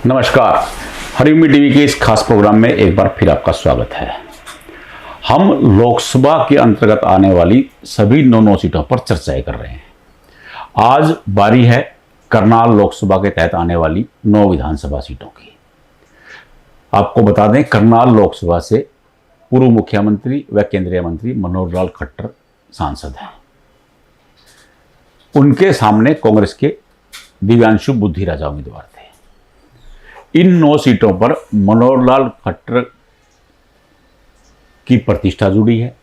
नमस्कार। हरिओम टीवी के इस खास प्रोग्राम में एक बार फिर आपका स्वागत है। हम लोकसभा के अंतर्गत आने वाली सभी 9 सीटों पर चर्चाएं कर रहे हैं। आज बारी है करनाल लोकसभा के तहत आने वाली 9 विधानसभा सीटों की। आपको बता दें, करनाल लोकसभा से पूर्व मुख्यमंत्री व केंद्रीय मंत्री मनोहर लाल खट्टर सांसद हैं। उनके सामने कांग्रेस के दिव्यांशु बुद्धिराजा उम्मीदवार थे। इन 9 सीटों पर मनोहर लाल खट्टर की प्रतिष्ठा जुड़ी है।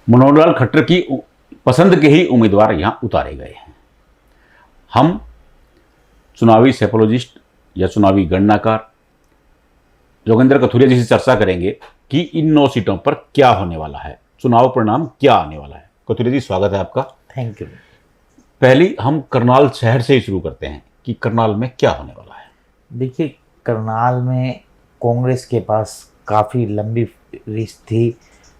मनोहर लाल खट्टर की पसंद के ही उम्मीदवार यहां उतारे गए हैं। हम चुनावी साइकोलॉजिस्ट या चुनावी गणनाकार जोगेंद्र कथुरिया जी से चर्चा करेंगे कि इन 9 सीटों पर क्या होने वाला है, चुनाव परिणाम क्या आने वाला है। कथुरिया जी, स्वागत है आपका। Thank you. पहली हम करनाल शहर से ही शुरू करते हैं कि करनाल में क्या होने वाला है। देखिए, करनाल में कांग्रेस के पास काफ़ी लंबी लिस्ट थी।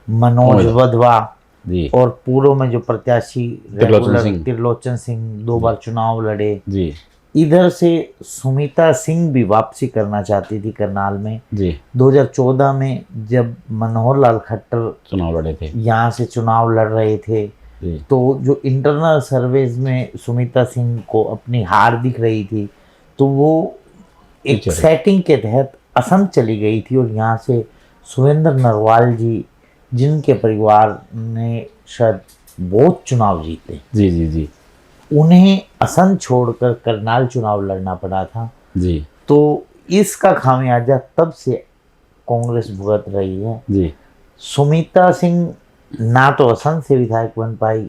मनोज वधवा जी और पूर्व में जो प्रत्याशी त्रिलोचन सिंह 2 बार चुनाव लड़े जी। इधर से सुमिता सिंह भी वापसी करना चाहती थी करनाल में जी। 2014 में जब मनोहर लाल खट्टर चुनाव लड़े थे, यहाँ से चुनाव लड़ रहे थे, तो जो इंटरनल सर्वेज में सुमिता सिंह को अपनी हार दिख रही थी, तो वो एक सेटिंग के तहत असम चली गई थी और यहाँ से सुरेंद्र नरवाल जी, जिनके परिवार ने शायद बहुत चुनाव जीते, जी जी जी, उन्हें असम छोड़कर करनाल चुनाव लड़ना पड़ा था जी। तो इसका खामियाजा तब से कांग्रेस भुगत रही है जी। सुमिता सिंह ना तो असम से विधायक बन पाई,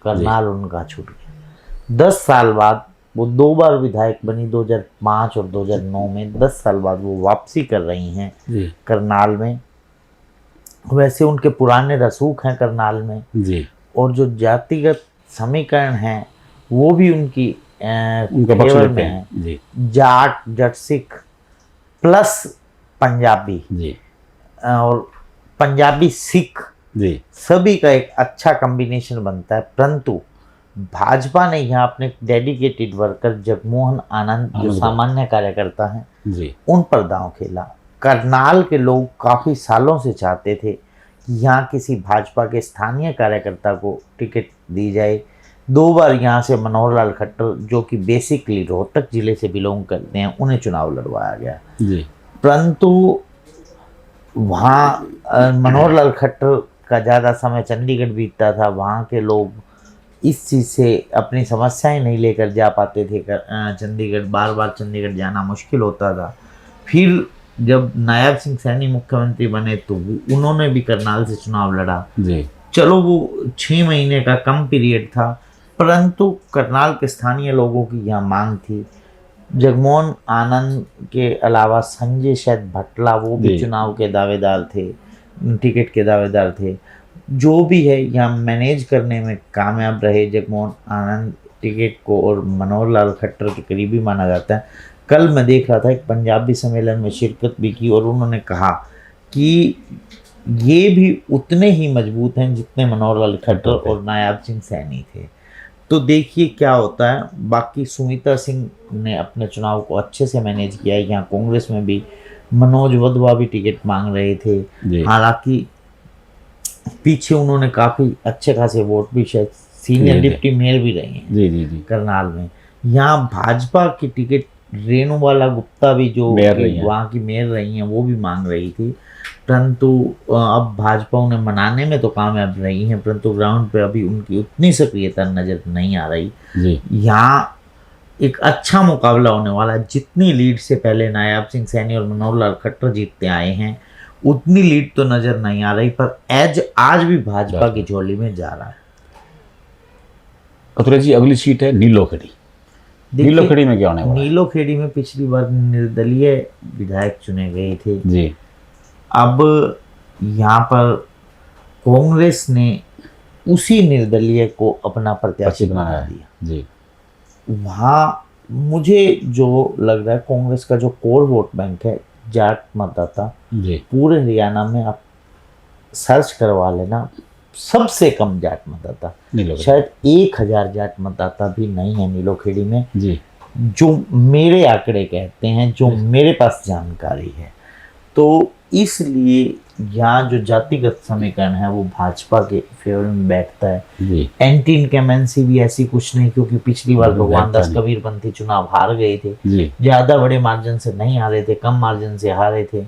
करनाल उनका छूट गया। 10 साल बाद वो 2 बार विधायक बनी, 2005 और 2009 में। 10 साल बाद वो वापसी कर रही हैं करनाल में। वैसे उनके पुराने रसूख हैं करनाल में जी, और जो जातिगत समीकरण हैं वो भी उनकी फेवर में है जी। जाट, जट सिख प्लस पंजाबी जी, और पंजाबी सिख जी, सभी का एक अच्छा कॉम्बिनेशन बनता है। परंतु भाजपा ने यहाँ अपने डेडिकेटेड वर्कर जगमोहन आनंद, जो सामान्य कार्यकर्ता हैं जी, उन पर दांव खेला। करनाल के लोग काफ़ी सालों से चाहते थे कि यहाँ किसी भाजपा के स्थानीय कार्यकर्ता को टिकट दी जाए। 2 बार यहाँ से मनोहर लाल खट्टर, जो कि बेसिकली रोहतक जिले से बिलोंग करते हैं, उन्हें चुनाव लड़वाया गया जी। परंतु वहाँ मनोहर लाल खट्टर का ज़्यादा समय चंडीगढ़ बीतता था। वहाँ के लोग इस चीज़ से अपनी समस्याएं नहीं लेकर जा पाते थे चंडीगढ़। बार बार चंडीगढ़ जाना मुश्किल होता था। फिर जब नायब सिंह सैनी मुख्यमंत्री बने तो उन्होंने भी करनाल से चुनाव लड़ा जी। चलो, वो 6 महीने का कम पीरियड था, परंतु करनाल के स्थानीय लोगों की यह मांग थी। जगमोहन आनंद के अलावा संजय शायद भटला, वो भी चुनाव के दावेदार थे, टिकट के दावेदार थे। जो भी है, यहाँ मैनेज करने में कामयाब रहे जगमोहन आनंद टिकट को, और मनोहर लाल खट्टर के करीबी माना जाता है। कल मैं देख रहा था, एक पंजाबी सम्मेलन में शिरकत भी की, और उन्होंने कहा कि ये भी उतने ही मजबूत हैं जितने मनोहर लाल खट्टर और नायब सिंह सैनी थे। तो देखिए क्या होता है। बाकी सुमिता सिंह ने अपने चुनाव को अच्छे से मैनेज किया है। यहाँ कांग्रेस में भी मनोज वधवा भी टिकट मांग रहे थे, हालांकि पीछे उन्होंने काफ़ी अच्छे खासे वोट भी, शायद सीनियर डिप्टी मेयर भी रहे हैं जी जी जी करनाल में। यहाँ भाजपा की टिकट रेणुबाला गुप्ता भी, जो वहाँ की मेयर रही हैं, वो भी मांग रही थी। परंतु अब भाजपा उन्हें मनाने में तो कामयाब रही हैं, परंतु ग्राउंड पे अभी उनकी उतनी सक्रियता नजर नहीं आ रही जी। यहाँ एक अच्छा मुकाबला होने वाला है। जितनी लीड से पहले नायब सिंह सैनी और मनोहर लाल खट्टर जीतते आए हैं, उतनी लीड तो नजर नहीं आ रही, पर एज आज भी भाजपा की झोली में जा रहा है। कथुरिया जी, अगली सीट है नीलोखेड़ी। नीलोखेड़ी में क्या होने वाला है? नीलोखेड़ी में पिछली बार निर्दलीय विधायक चुने गए थे जी। अब यहाँ पर कांग्रेस ने उसी निर्दलीय को अपना प्रत्याशी बना दिया जी। वहाँ मुझे जो लग रहा है, कांग्रेस का जो कोर वोट बैंक है, जाट मतदाता, पूरे हरियाणा में आप सर्च करवा लेना, सबसे कम जाट मतदाता, शायद 1000 जाट मतदाता भी नहीं है नीलोखेड़ी में जी। जो मेरे आंकड़े कहते हैं, जो मेरे पास जानकारी है, तो इसलिए यहाँ जो जातिगत समीकरण है वो भाजपा के फेवर में बैठता है। जी एंटी इनकमेंसी भी ऐसी कुछ नहीं, क्योंकि पिछली बार भगवान दास बैठता कबीरपंथी चुनाव हार गए थे, जी ज्यादा बड़े मार्जिन से नहीं हारे थे, कम मार्जिन से हारे थे।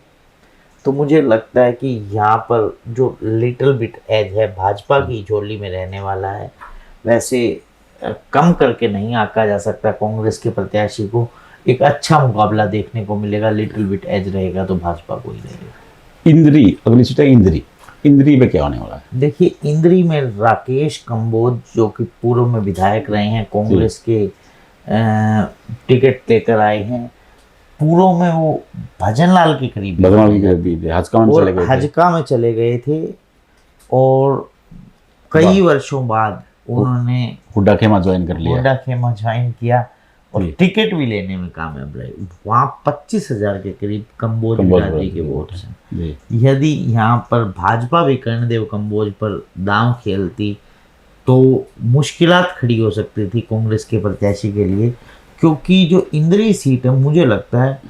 तो मुझे लगता है कि यहाँ पर जो लिटिल बिट एज है भाजपा की झोली में रहने वाला है। वैसे कम करके नहीं आंका जा सकता कांग्रेस के प्रत्याशी को, एक अच्छा मुकाबला देखने को मिलेगा। लिटिल बिट एज रहेगा तो भाजपा को ही रहेगा। इंद्री, अगली सीट है इंद्री। इंद्री में क्या होने वाला है? देखिए, इंद्री में राकेश कंबोज जो कि पूर्व में विधायक रहे हैं, कांग्रेस के टिकट लेकर आए हैं। पूर्व में वो भजनलाल के करीब हजका में चले गए थे और कई वर्षों बाद उन्होंने हुड्डा खेमा ज्वाइन कर लिया। हुड्डा खेमा ज्वाइन किया और टिकट भी लेने में कामयाब रहे। वहाँ 25,000 के करीब कंबोज बिरादरी के वोट हैं। यदि यहाँ पर भाजपा भी कर्णदेव कंबोज पर दांव खेलती तो मुश्किलात खड़ी हो सकती थी कांग्रेस के प्रत्याशी के लिए, क्योंकि जो इंद्री सीट है मुझे लगता है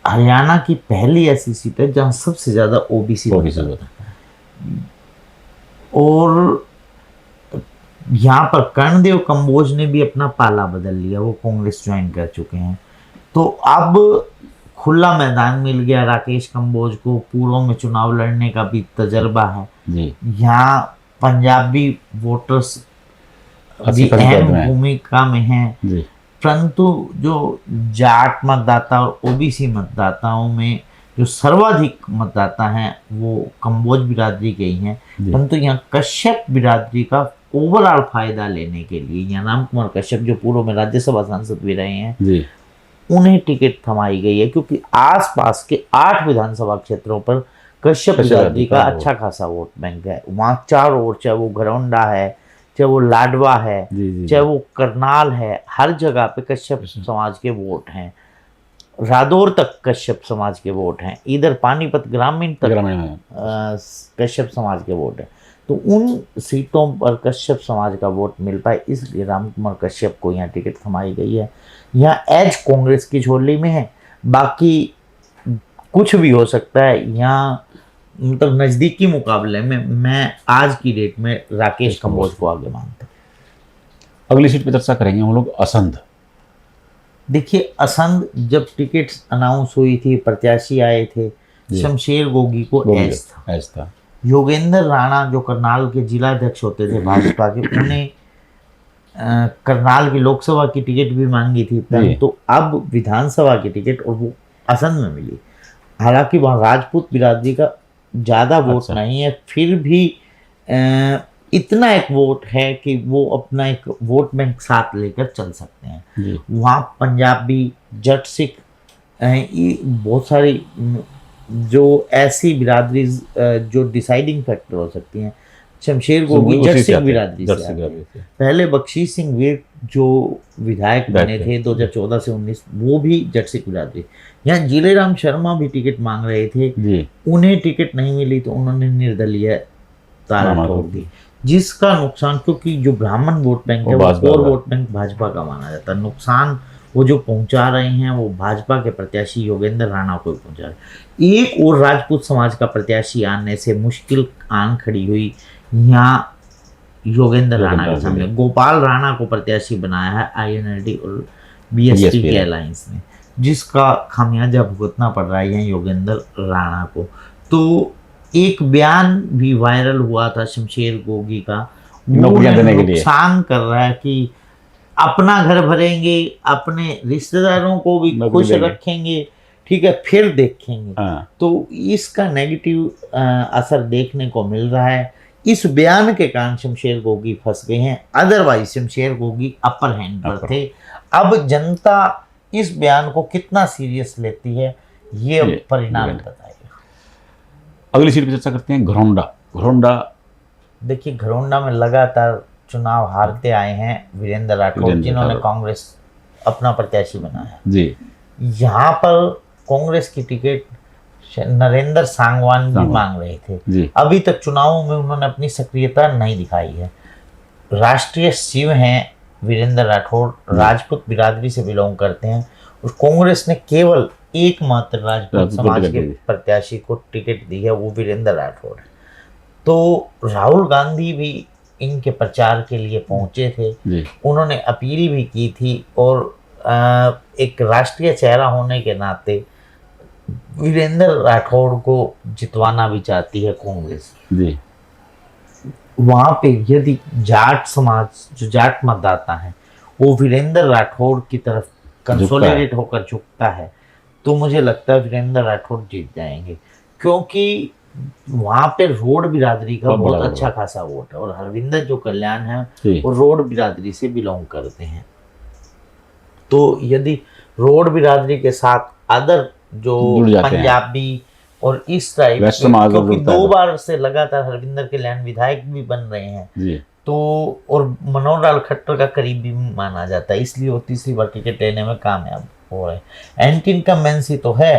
हरियाणा की पहली ऐसी सीट है जहाँ सबसे ज्यादा ओबीसी होता है। और यहाँ पर कर्णदेव कंबोज ने भी अपना पाला बदल लिया, वो कांग्रेस ज्वाइन कर चुके हैं। तो अब खुला मैदान मिल गया राकेश कंबोज को, पूर्व में चुनाव लड़ने का भी तजर्बा है। यहाँ पंजाबी वोटर्स भी अहम भूमिका में हैं, परंतु जो जाट मतदाता और ओबीसी मतदाताओं में जो सर्वाधिक मतदाता हैं वो कंबोज बिरादरी के ही हैं। परंतु यहाँ कश्यप बिरादरी का ओवरऑल फायदा लेने के लिए यहाँ राम कुमार कश्यप जो पूर्व में राज्यसभा सांसद भी रहे हैं, उन्हें टिकट थमाई गई है, क्योंकि आसपास के 8 विधानसभा क्षेत्रों पर कश्यप बिरादरी का अच्छा खासा वोट बैंक है। वहाँ 4 वोट, चाहे वो घरौंडा है, चाहे वो लाडवा है, चाहे वो करनाल है, हर जगह पे कश्यप समाज के वोट हैं। रादौर तक कश्यप समाज के वोट हैं, इधर पानीपत ग्रामीण तक कश्यप समाज के वोट हैं। तो उन सीटों पर कश्यप समाज का वोट मिल पाए, इसलिए राम कुमार कश्यप को यहाँ टिकट थमाई गई है। यहाँ एज कांग्रेस की झोली में है, बाकी कुछ भी हो सकता है। यहाँ मतलब नजदीकी मुकाबले में मैं आज की डेट में राकेश कंबोज को आगे मानता हूँ। अगली सीट पर चर्चा करेंगे हम लोग असंध। देखिए, असंध जब टिकट अनाउंस हुई थी, प्रत्याशी आए थे, शमशेर गोगी को एज था। योगेंद्र राणा जो करनाल के जिला अध्यक्ष होते थे भाजपा के, उन्हें करनाल की लोकसभा की टिकट भी मांगी थी, परंतु अब विधानसभा की टिकट और वो असंध में मिली। हालांकि वहाँ राजपूत बिरादरी का ज़्यादा वोट नहीं है, फिर भी इतना एक वोट है कि वो अपना एक वोट बैंक साथ लेकर चल सकते हैं। वहाँ पंजाबी, जट, सिख, बहुत सारी जो ऐसी बिरादरी जो डिसाइडिंग फैक्टर हो सकती हैं। शमशेर गोगी जट सिंह बिरादरी से पहले बख्शीश सिंह वीर जो विधायक बने थे 2014 से 19, वो भी जट सिंह बिरादरी। यहाँ जिलेराम शर्मा भी टिकट मांग रहे थे, उन्हें टिकट नहीं मिली तो उन्होंने निर्दलीय तारा तोड़ दी, जिसका नुकसान, क्योंकि जो ब्राह्मण वोट बैंक है वो कोर वोट बैंक भाजपा का माना जाता है, नुकसान वो जो पहुंचा रहे हैं वो भाजपा के प्रत्याशी योगेंद्र राणा को पहुंचा रहे। एक और राजपूत समाज का प्रत्याशी आने से मुश्किल आन खड़ी हुई यहाँ योगेंद्र राणा के सामने। गोपाल राणा को प्रत्याशी बनाया है आईएनएलडी और बीएसपी के अलायंस ने, जिसका खामियाजा भुगतना पड़ रहा है योगेंद्र राणा को। तो एक बयान भी वायरल हुआ था शमशेर गोगी का, नुकसान कर रहा है कि अपना घर भरेंगे, अपने रिश्तेदारों को भी खुश रखेंगे, ठीक है, फिर देखेंगे। तो इसका नेगेटिव असर देखने को मिल रहा है। इस बयान के कारण शमशेर गोगी फंस गए हैं, otherwise Shamsher Gogi upper hand पर थे। अब जनता इस बयान को कितना सीरियस लेती है ये परिणाम बताएगा। अगली सीट पर चर्चा करते हैं घरौंडा। देखिए, घरौंडा में लगातार चुनाव हारते आए हैं वीरेंद्र राठौर, जिन्होंने कांग्रेस अपना प्रत्याशी बनाया जी। यहाँ पर कांग्रेस की टिकट नरेंद्र सांगवान भी मांग रहे थे, अभी तक चुनावों में उन्होंने अपनी सक्रियता नहीं दिखाई है। राष्ट्रीय शिव हैं वीरेंद्र राठौड़ राजपूत बिरादरी से बिलोंग करते हैं और कांग्रेस ने केवल एकमात्र राजपूत समाज के प्रत्याशी को टिकट दी है, वो वीरेंद्र राठौड़ है। तो राहुल गांधी भी इनके प्रचार के लिए पहुंचे थे, उन्होंने अपील भी की थी और एक राष्ट्रीय चेहरा होने के नाते वीरेंद्र राठौड़ को जितवाना भी चाहती है कांग्रेस। वहां पे यदि जाट समाज, जो जाट मतदाता है, वो वीरेंद्र राठौड़ की तरफ कंसोलिडेट होकर झुकता है, तो मुझे लगता है वीरेंद्र राठौड़ जीत जाएंगे, क्योंकि वहां पे रोड बिरादरी का बहुत अच्छा खासा वोट है और हरविंदर जो कल्याण है वो रोड बिरादरी से बिलोंग करते हैं। तो यदि रोड बिरादरी के साथ अदर जो पंजाबी और इस टाइप, क्योंकि 2 बार से लगातार हरविंदर कल्याण विधायक भी बन रहे हैं, तो और मनोहर लाल खट्टर का करीबी माना जाता है, इसलिए वो तीसरी बार टिकट लेने में कामयाब हो रहे हैं। एंटी इनकम्बेंसी तो है,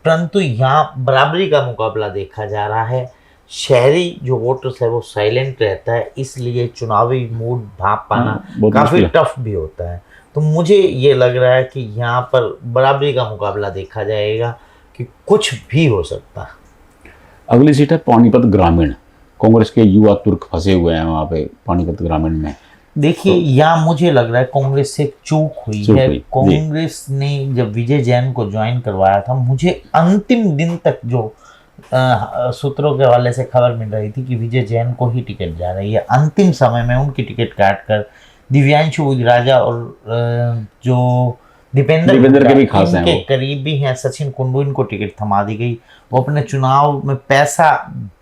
परंतु यहाँ बराबरी का मुकाबला देखा जा रहा है। शहरी जो वोटर्स है वो साइलेंट रहता है, इसलिए चुनावी मूड भाप पाना काफी टफ भी होता है। तो मुझे ये लग रहा है कि यहाँ पर बराबरी का मुकाबला देखा जाएगा, कि कुछ भी हो सकता है। अगली सीट है पानीपत ग्रामीण। कांग्रेस के युवा तुर्क फंसे हुए हैं वहाँ पे पानीपत ग्रामीण में। देखिए, यहाँ मुझे लग रहा है कांग्रेस से चूक हुई है। कांग्रेस ने जब विजय जैन को ज्वाइन करवाया था, मुझे अंतिम दिन तक जो सूत्रों के हवाले से खबर मिल रही थी कि विजय जैन को ही टिकट जा रही है, अंतिम समय में उनकी टिकट काट कर दिव्यांशु राजा और जो दीपेंद्र के भी खास हैं, इनके करीबी हैं सचिन कुंडू, इनको टिकट थमा दी गई। वो अपने चुनाव में पैसा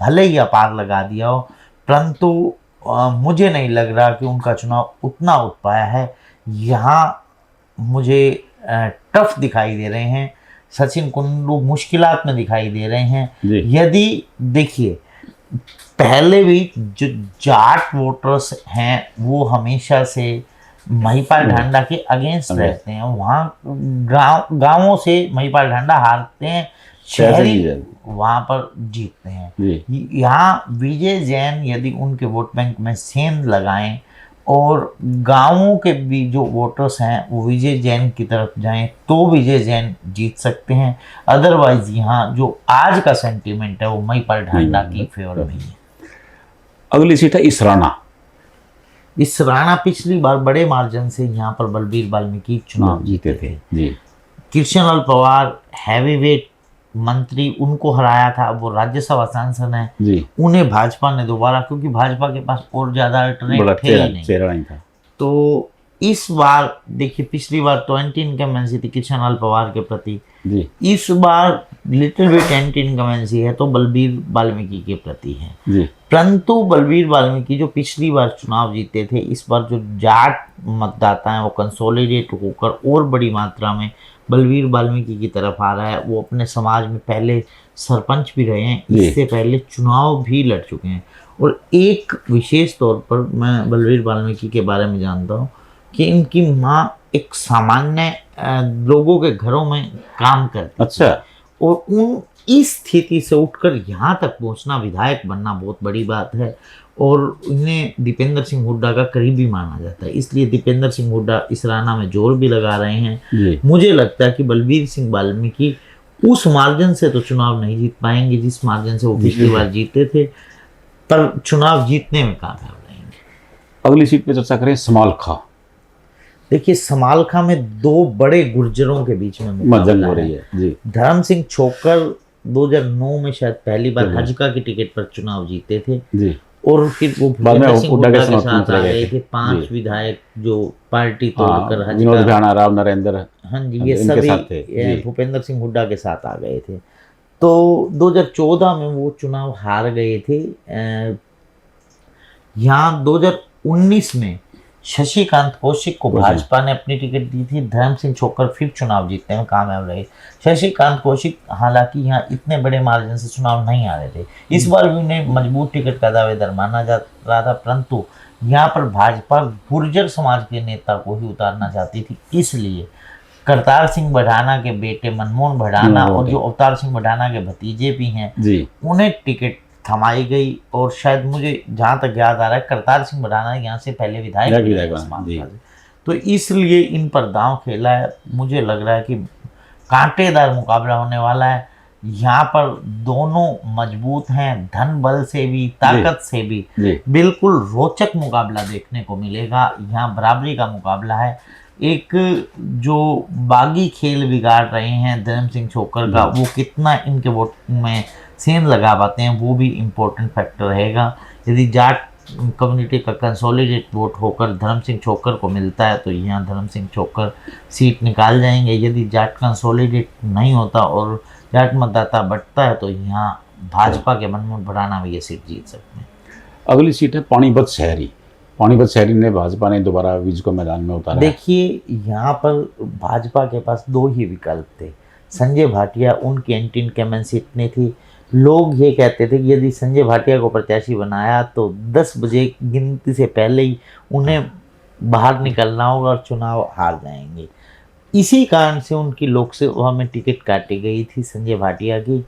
भले ही अपार लगा दिया हो, परंतु मुझे नहीं लग रहा कि उनका चुनाव उतना उठ पाया है। यहाँ मुझे टफ दिखाई दे रहे हैं, सचिन कुंडू मुश्किलात में दिखाई दे रहे हैं। यदि देखिए, पहले भी जो जाट वोटर्स हैं वो हमेशा से महिपाल ढांडा के अगेंस्ट रहते हैं, वहाँ गांवों से महिपाल ढांडा हारते हैं, शहरी वहाँ पर जीतते हैं। यहाँ विजय जैन यदि उनके वोट बैंक में सेंध लगाएं और गांवों के भी जो वोटर्स हैं वो विजय जैन की तरफ जाएं, तो विजय जैन जीत सकते हैं। अदरवाइज यहाँ जो आज का सेंटीमेंट है वो महिपाल ढांडा की फेवर में है। अगली सीट है इसराना। इसराना पिछली बार बड़े मार्जिन से यहाँ पर बलबीर वाल्मीकि चुनाव जीते थे। कृष्ण लाल पवार हैवीवेट मंत्री, उनको हराया था, वो राज्यसभा सांसद हैं, उन्हें भाजपा ने दोबारा, क्योंकि भाजपा के पास और ज्यादा अल्टरनेट थे ही नहीं था। तो इस बार देखिए, पिछली बार तो एंटी इनकम्बेंसी थी कृष्ण लाल पवार के प्रति, इस बार लिटिल बिट एंटी इनकम्बेंसी है तो बलबीर वाल्मीकि के प्रति है। परंतु बलबीर वाल्मीकि जो पिछली बार चुनाव जीते थे, इस बार जो जाट मतदाता हैं वो कंसोलिडेट होकर और बड़ी मात्रा में बलबीर वाल्मीकि की तरफ आ रहा है। वो अपने समाज में पहले सरपंच भी रहे हैं, इससे पहले चुनाव भी लड़ चुके हैं। और एक विशेष तौर पर मैं बलबीर वाल्मीकि के बारे में जानता हूँ कि इनकी माँ एक सामान्य लोगों के घरों में काम करती। अच्छा। और उन इस स्थिति से उठकर यहाँ तक पहुँचना, विधायक बनना बहुत बड़ी बात है। और इन्हें दीपेंद्र सिंह हुड्डा का करीबी माना जाता है, इसलिए दीपेंद्र सिंह हुड्डा इसराना में जोर भी लगा रहे हैं। मुझे लगता है कि बलबीर सिंह वाल्मीकि उस मार्जिन से तो चुनाव नहीं जीत पाएंगे जिस मार्जिन से वो पिछली बार जीते थे, पर चुनाव जीतने में कामयाब रहेंगे। अगली सीट पे चर्चा करें समालखा। देखिए, समालखा में दो बड़े गुर्जरों के बीच में मुकाबला हो रही है। धर्म सिंह छोकर 2009 में शायद पहली बार हजका की टिकट पर चुनाव जीते थे और फिर वो भूपेंद्र सिंह हुड्डा के साथ आ गए थे। 5 विधायक जो पार्टी तोड़कर हजका, राव नरेंद्र, हाँ जी, ये सभी भूपेंद्र सिंह हुड्डा के साथ आ गए थे। तो 2014 में वो चुनाव हार गए थे। यहाँ 2019 में शशिकांत कौशिक को भाजपा ने अपनी टिकट दी थी, धर्म सिंह छोकर फिर चुनाव जीतने में कामयाब रहे। शशिकांत कौशिक हालांकि यहाँ इतने बड़े मार्जिन से चुनाव नहीं आ रहे थे, इस बार भी उन्हें मजबूत टिकट का दावेदार माना जा रहा था, परंतु यहाँ पर भाजपा गुर्जर समाज के नेता को ही उतारना चाहती थी, इसलिए करतार सिंह बढ़ाना के बेटे मनमोहन बढ़ाना और जो अवतार सिंह बढ़ाना के भतीजे भी हैं, उन्हें टिकट थमाई गई। और शायद मुझे जहाँ तक याद आ रहा है, करतार सिंह बढ़ाना यहाँ से पहले विधायक। तो इसलिए इन पर दांव खेला है। मुझे लग रहा है कि कांटेदार मुकाबला होने वाला है। यहाँ पर दोनों मजबूत हैं, धन बल से भी, ताकत से भी। बिल्कुल रोचक मुकाबला देखने को मिलेगा। यहाँ बराबरी का मुकाबला है। एक जो बागी खेल बिगाड़ रहे हैं धर्म सिंह छोकर का, वो कितना इनके वोट में सेंध लगा पाते हैं, वो भी इम्पोर्टेंट फैक्टर रहेगा। यदि जाट कम्युनिटी का कंसोलिडेट वोट होकर धर्म सिंह छोकर को मिलता है तो यहाँ धर्म सिंह छोकर सीट निकाल जाएंगे। यदि जाट कंसोलिडेट नहीं होता और जाट मतदाता बढ़ता है तो यहाँ भाजपा के मनमोहन भड़ाना भी ये सीट जीत सकते हैं। अगली सीट है पानीपत शहरी। पानीपत शहरी ने भाजपा ने दोबारा विजय को मैदान में उतारा। देखिए, यहाँ पर भाजपा के पास दो ही विकल्प थे। संजय भाटिया, उनकी एंटी इनकमेंसी इतनी थी, लोग ये कहते थे कि यदि संजय भाटिया को प्रत्याशी बनाया तो 10 बजे गिनती से पहले ही उन्हें बाहर निकलना होगा और चुनाव हार जाएंगे। इसी कारण से उनकी लोकसभा में टिकट काटी गई थी संजय भाटिया की।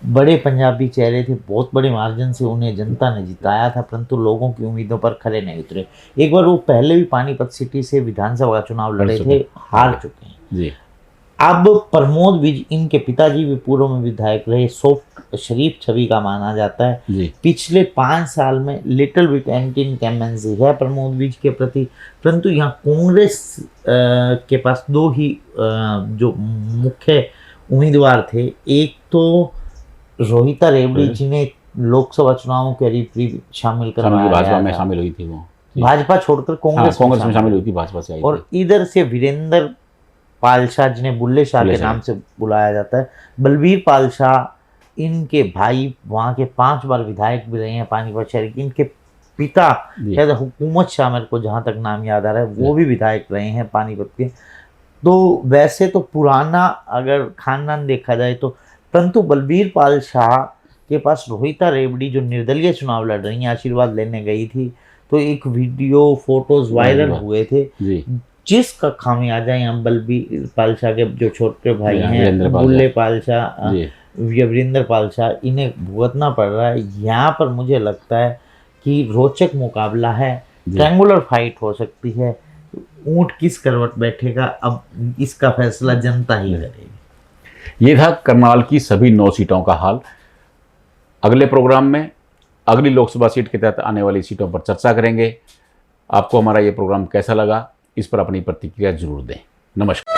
बड़े पंजाबी चेहरे थे, बहुत बड़े मार्जिन से उन्हें जनता ने जिताया था, परंतु लोगों की उम्मीदों पर खरे नहीं उतरे। एक बार वो पहले भी पानीपत सिटी से विधानसभा का चुनाव लड़े थे, हार चुके हैं जी। अब प्रमोद विज, इनके पिताजी भी पूर्व में विधायक रहे, सॉफ्ट शरीफ छवि का माना जाता है जी। पिछले 5 साल में लिटिल बिट एंटी इनकमेंसी है प्रमोद विज के प्रति, परंतु यहाँ कांग्रेस के पास दो ही जो मुख्य उम्मीदवार थे। एक तो रोहिता रेवड़ी, जिन्हें लोकसभा चुनावों के करीब शामिल करवाया भाजपा में शामिल हुई थी, वो भाजपा छोड़कर कांग्रेस में शामिल हुई थी, भाजपा से आई और इधर से वीरेंद्र पाल शाह, जिन्हें बुल्ले शाह के नाम से बुलाया जाता है, बलबीर पाल शाह, इनके भाई वहाँ के 5 बार विधायक भी रहे हैं पानीपत शहर के। इनके पिता शायद हुकूमत शाह, मेरे को जहाँ तक नाम याद आ रहा है, वो भी विधायक रहे हैं पानीपत के। तो वैसे तो पुराना अगर खानदान देखा जाए तो, परंतु बलबीर पाल शाह के पास रोहिता रेवड़ी जो निर्दलीय चुनाव लड़ रही हैं, आशीर्वाद लेने गई थी, तो एक वीडियो फोटोज वायरल हुए थे, जिसका खामियाजा यहाँ बलबीर पाल शाह के जो छोटे भाई हैं बुल्ले पाल शाह या वीरेंद्र पाल शाह, इन्हें भुगतना पड़ रहा है। यहाँ पर मुझे लगता है कि रोचक मुकाबला है, ट्रायंगुलर फाइट हो सकती है। ऊंट किस करवट बैठेगा, अब इसका फैसला जनता ही करेगी। ये था करनाल की सभी 9 सीटों का हाल। अगले प्रोग्राम में अगली लोकसभा सीट के तहत आने वाली सीटों पर चर्चा करेंगे। आपको हमारा ये प्रोग्राम कैसा लगा, इस पर अपनी प्रतिक्रिया जरूर दें। नमस्कार।